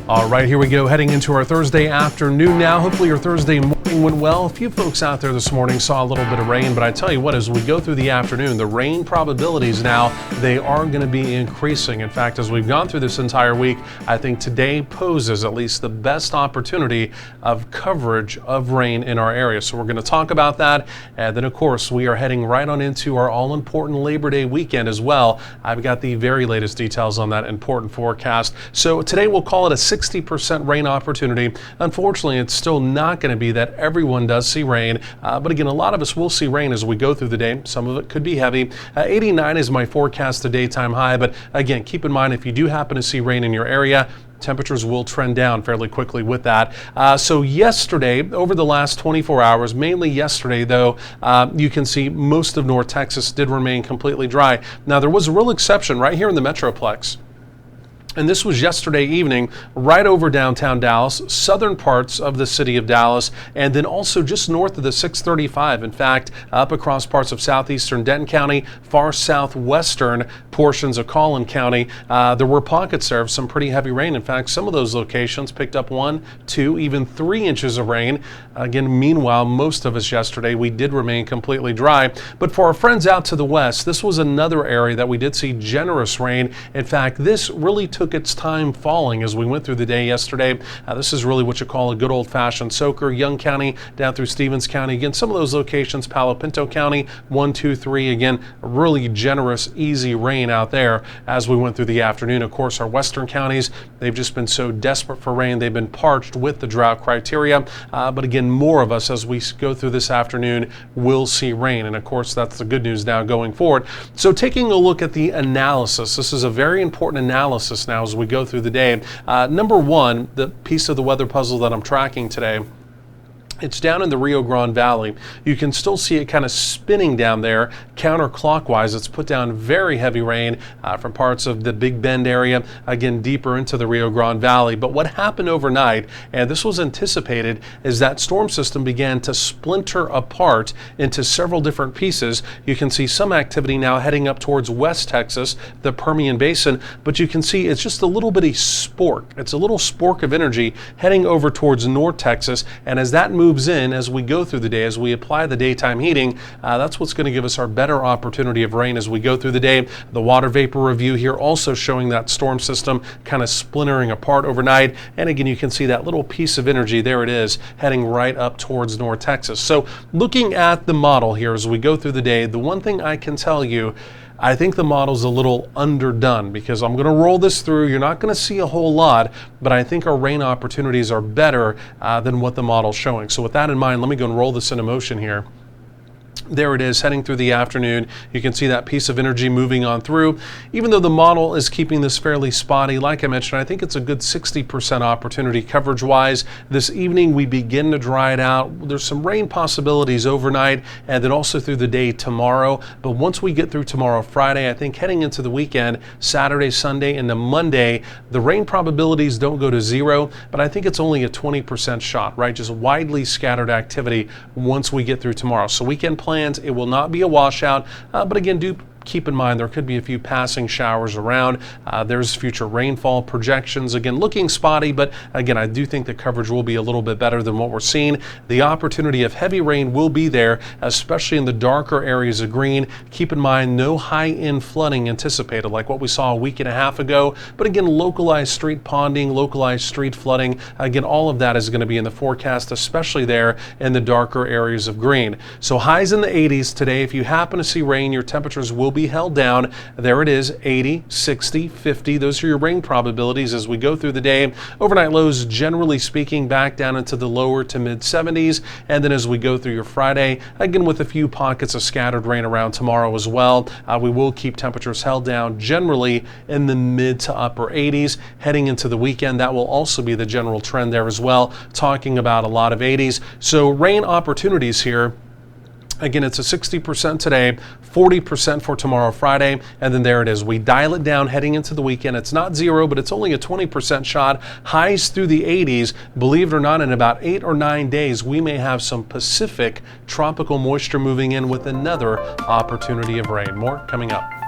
All right, here we go, heading into our Thursday afternoon now. Hopefully your Thursday morning went well. A few folks out there this morning saw a little bit of rain, but I tell you what, as we go through the afternoon, the rain probabilities now, they are going to be increasing. In fact, as we've gone through this entire week, I think today poses at least the best opportunity of coverage of rain in our area. So we're going to talk about that. And then, of course, we are heading right on into our all-important Labor Day weekend as well. I've got the very latest details on that important forecast. So today we'll call it a 60% rain opportunity. Unfortunately, it's still not going to be that everyone does see rain, but again, a lot of us will see rain as we go through the day. Some of it could be heavy. 89 is my forecast, the daytime high, but again, keep in mind if you do happen to see rain in your area, temperatures will trend down fairly quickly with that. So yesterday, over the last 24 hours, mainly yesterday though, you can see most of North Texas did remain completely dry. Now there was a real exception right here in the Metroplex. And this was yesterday evening, right over downtown Dallas, southern parts of the city of Dallas, and then also just north of the 635. In fact, up across parts of southeastern Denton County, far southwestern portions of Collin County, there were pockets there of some pretty heavy rain. In fact, some of those locations picked up 1, 2, even 3 inches of rain. Again, meanwhile, most of us yesterday, we did remain completely dry. But for our friends out to the west, this was another area that we did see generous rain. In fact, this really took its time falling as we went through the day yesterday. This is really what you call a good old-fashioned soaker. Young County down through Stevens County. Again, some of those locations, Palo Pinto County, 1, 2, 3. Again, really generous, easy rain out there as we went through the afternoon. Of course, our western counties, they've just been so desperate for rain. They've been parched with the drought criteria. But again, more of us as we go through this afternoon will see rain. And of course, that's the good news now going forward. So taking a look at the analysis, this is a very important analysis now as we go through the day. Number one, the piece of the weather puzzle that I'm tracking today, it's down in the Rio Grande Valley. You can still see it kind of spinning down there counterclockwise. It's put down very heavy rain from parts of the Big Bend area, again deeper into the Rio Grande Valley. But what happened overnight, and this was anticipated, is that storm system began to splinter apart into several different pieces. You can see some activity now heading up towards West Texas, the Permian Basin, but you can see it's just a little bitty spork. It's a little spork of energy heading over towards North Texas, and as that moves in as we go through the day, as we apply the daytime heating, that's what's going to give us our better opportunity of rain as we go through the day. The water vapor review here also showing that storm system kind of splintering apart overnight. And again, you can see that little piece of energy, there it is, heading right up towards North Texas. So looking at the model here as we go through the day, the one thing I can tell you, I think the model's a little underdone because I'm going to roll this through. You're not going to see a whole lot, but I think our rain opportunities are better than what the model's showing. So with that in mind, let me go and roll this into motion here. There it is, heading through the afternoon. You can see that piece of energy moving on through. Even though the model is keeping this fairly spotty, like I mentioned, I think it's a good 60% opportunity coverage-wise. This evening, we begin to dry it out. There's some rain possibilities overnight and then also through the day tomorrow. But once we get through tomorrow, Friday, I think heading into the weekend, Saturday, Sunday, and the Monday, the rain probabilities don't go to 0, but I think it's only a 20% shot, right? Just widely scattered activity once we get through tomorrow. So weekend plans, it will not be a washout, but again, do keep in mind there could be a few passing showers around. There's future rainfall projections. Again, looking spotty, but again, I do think the coverage will be a little bit better than what we're seeing. The opportunity of heavy rain will be there, especially in the darker areas of green. Keep in mind, no high-end flooding anticipated like what we saw a week and a half ago. But again, localized street ponding, localized street flooding. Again, all of that is going to be in the forecast, especially there in the darker areas of green. So highs in the 80s today. If you happen to see rain, your temperatures will be held down. There it is, 80, 60, 50. Those are your rain probabilities as we go through the day. Overnight lows, generally speaking, back down into the lower to mid 70s. And then as we go through your Friday, again with a few pockets of scattered rain around tomorrow as well, we will keep temperatures held down generally in the mid to upper 80s. Heading into the weekend, that will also be the general trend there as well, talking about a lot of 80s. So rain opportunities here. Again, it's a 60% today, 40% for tomorrow, Friday, and then there it is. We dial it down heading into the weekend. It's not 0, but it's only a 20% shot. Highs through the 80s. Believe it or not, in about 8 or 9 days, we may have some Pacific tropical moisture moving in with another opportunity of rain. More coming up.